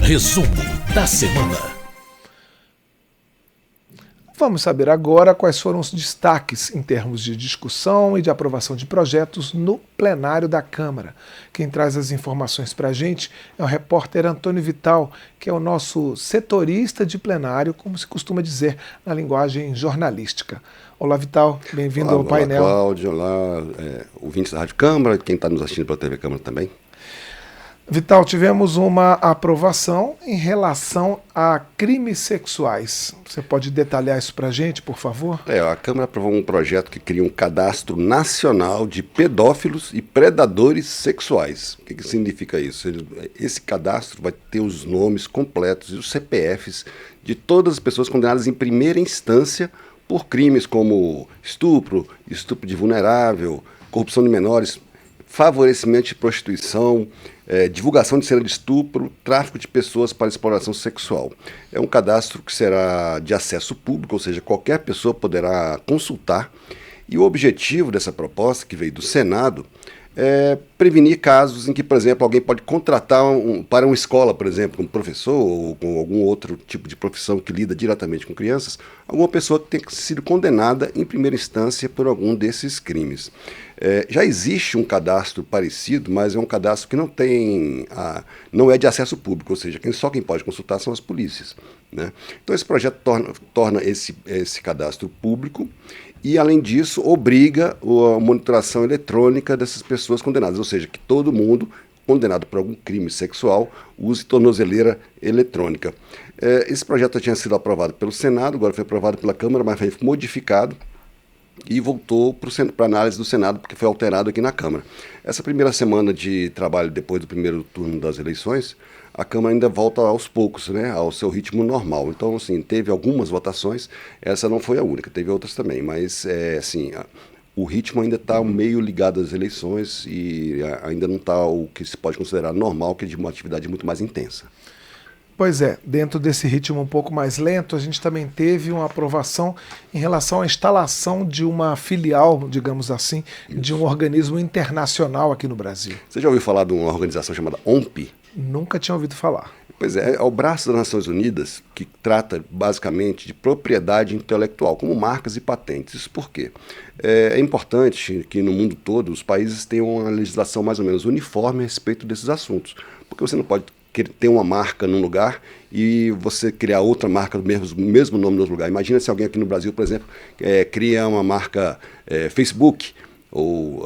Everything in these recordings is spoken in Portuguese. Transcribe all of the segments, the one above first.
Resumo da semana. Vamos saber agora quais foram os destaques em termos de discussão e de aprovação de projetos no plenário da Câmara. Quem traz as informações para a gente é o repórter Antônio Vital, que é o nosso setorista de plenário, como se costuma dizer na linguagem jornalística. Olá, Vital, bem-vindo ao painel. Olá, Cláudio, olá, ouvintes da Rádio Câmara, quem está nos assistindo pela TV Câmara também. Vital, tivemos uma aprovação em relação a crimes sexuais. Você pode detalhar isso para a gente, por favor? A Câmara aprovou um projeto que cria um cadastro nacional de pedófilos e predadores sexuais. O que significa isso? Esse cadastro vai ter os nomes completos e os CPFs de todas as pessoas condenadas em primeira instância por crimes como estupro de vulnerável, corrupção de menores, favorecimento de prostituição, divulgação de cena de estupro, tráfico de pessoas para exploração sexual. É um cadastro que será de acesso público, ou seja, qualquer pessoa poderá consultar. E o objetivo dessa proposta, que veio do Senado, é prevenir casos em que, por exemplo, alguém pode contratar para uma escola, por exemplo, um professor ou com algum outro tipo de profissão que lida diretamente com crianças, alguma pessoa que tenha sido condenada em primeira instância por algum desses crimes. Já existe um cadastro parecido, mas é um cadastro que não é de acesso público, ou seja, só quem pode consultar são as polícias, né? Então esse projeto torna esse cadastro público e, além disso, obriga a monitoração eletrônica dessas pessoas condenadas, ou seja, que todo mundo condenado por algum crime sexual use tornozeleira eletrônica. Esse projeto tinha sido aprovado pelo Senado, agora foi aprovado pela Câmara, mas foi modificado e voltou para análise do Senado, porque foi alterado aqui na Câmara. Essa primeira semana de trabalho depois do primeiro turno das eleições, a Câmara ainda volta aos poucos, né, ao seu ritmo normal. Então, assim, teve algumas votações, essa não foi a única, teve outras também, mas, o ritmo ainda está meio ligado às eleições e ainda não está o que se pode considerar normal, que é de uma atividade muito mais intensa. Pois é, dentro desse ritmo um pouco mais lento, a gente também teve uma aprovação em relação à instalação de uma filial, digamos assim, de um organismo internacional aqui no Brasil. Você já ouviu falar de uma organização chamada OMPI? Nunca tinha ouvido falar. Pois é o braço das Nações Unidas que trata basicamente de propriedade intelectual, como marcas e patentes. Isso por quê? É importante que no mundo todo os países tenham uma legislação mais ou menos uniforme a respeito desses assuntos, porque você não pode ter uma marca num lugar e você criar outra marca do mesmo nome no outro lugar. Imagina se alguém aqui no Brasil, por exemplo, cria uma marca Facebook ou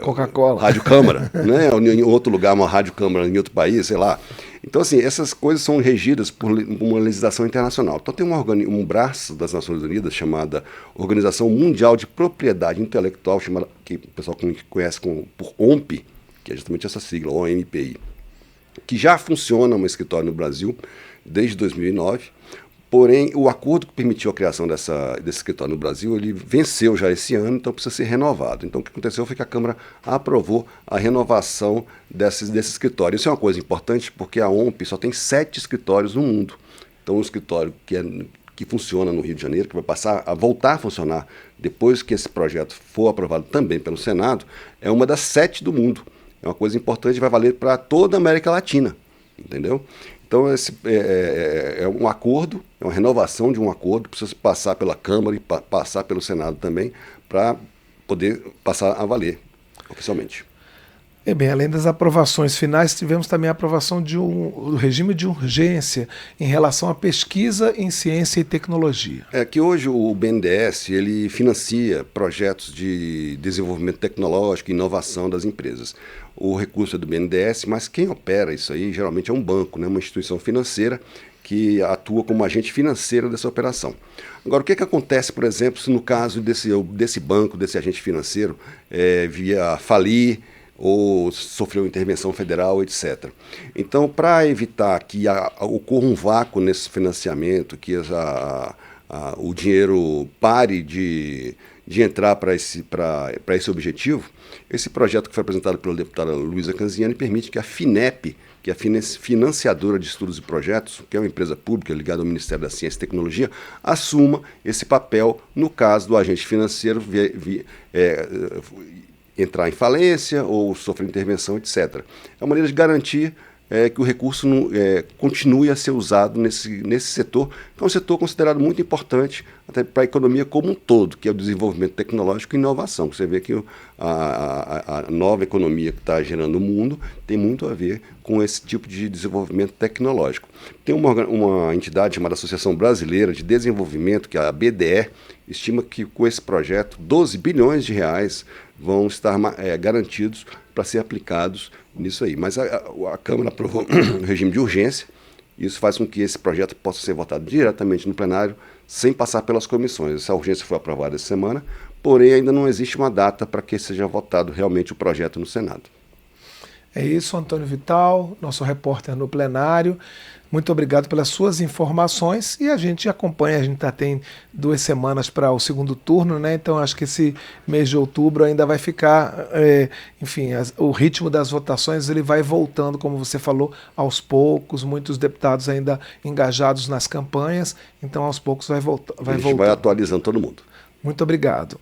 Coca-Cola, Rádio Câmara, né? Ou em outro lugar, uma Rádio Câmara em outro país, sei lá. Então, assim, essas coisas são regidas por uma legislação internacional. Então, tem um braço das Nações Unidas chamada Organização Mundial de Propriedade Intelectual, que o pessoal conhece por OMPI, que é justamente essa sigla, OMPI, que já funciona um escritório no Brasil desde 2009, porém o acordo que permitiu a criação desse escritório no Brasil, ele venceu já esse ano, então precisa ser renovado. Então o que aconteceu foi que a Câmara aprovou a renovação desse escritório. Isso é uma coisa importante porque a OMPI só tem 7 escritórios no mundo. Então o escritório que funciona no Rio de Janeiro, que vai voltar a funcionar depois que esse projeto for aprovado também pelo Senado, é uma das 7 do mundo. É uma coisa importante, vai valer para toda a América Latina, entendeu? Então, esse é um acordo, é uma renovação de um acordo, precisa passar pela Câmara e passar pelo Senado também, para poder passar a valer oficialmente. E bem, além das aprovações finais, tivemos também a aprovação do regime de urgência em relação à pesquisa em ciência e tecnologia. Que hoje o BNDES ele financia projetos de desenvolvimento tecnológico e inovação das empresas. O recurso é do BNDES, mas quem opera isso aí geralmente é um banco, né, uma instituição financeira que atua como agente financeiro dessa operação. Agora, o que acontece, por exemplo, se no caso desse banco, desse agente financeiro, via falir, ou sofreu intervenção federal, etc. Então, para evitar que ocorra um vácuo nesse financiamento, que o dinheiro pare de entrar para esse objetivo, esse projeto que foi apresentado pela deputada Luísa Canziani permite que a FINEP, que é a Financiadora de Estudos e Projetos, que é uma empresa pública ligada ao Ministério da Ciência e Tecnologia, assuma esse papel no caso do agente financeiro entrar em falência ou sofrer intervenção, etc. É uma maneira de garantir que o recurso continue a ser usado nesse setor, que é um setor considerado muito importante até para a economia como um todo, que é o desenvolvimento tecnológico e inovação. Você vê que a nova economia que está gerando o mundo tem muito a ver com esse tipo de desenvolvimento tecnológico. Tem uma entidade chamada Associação Brasileira de Desenvolvimento, que é a BDE, estima que com esse projeto 12 bilhões de reais vão estar garantidos para ser aplicados nisso aí. Mas a Câmara aprovou o regime de urgência. Isso faz com que esse projeto possa ser votado diretamente no plenário, sem passar pelas comissões. Essa urgência foi aprovada essa semana, porém ainda não existe uma data para que seja votado realmente o projeto no Senado. É isso, Antônio Vital, nosso repórter no plenário. Muito obrigado pelas suas informações e a gente acompanha, a gente tem 2 semanas para o segundo turno, né? Então acho que esse mês de outubro ainda vai ficar, o ritmo das votações ele vai voltando, como você falou, aos poucos, muitos deputados ainda engajados nas campanhas, então aos poucos vai voltando. A gente vai atualizando todo mundo. Muito obrigado.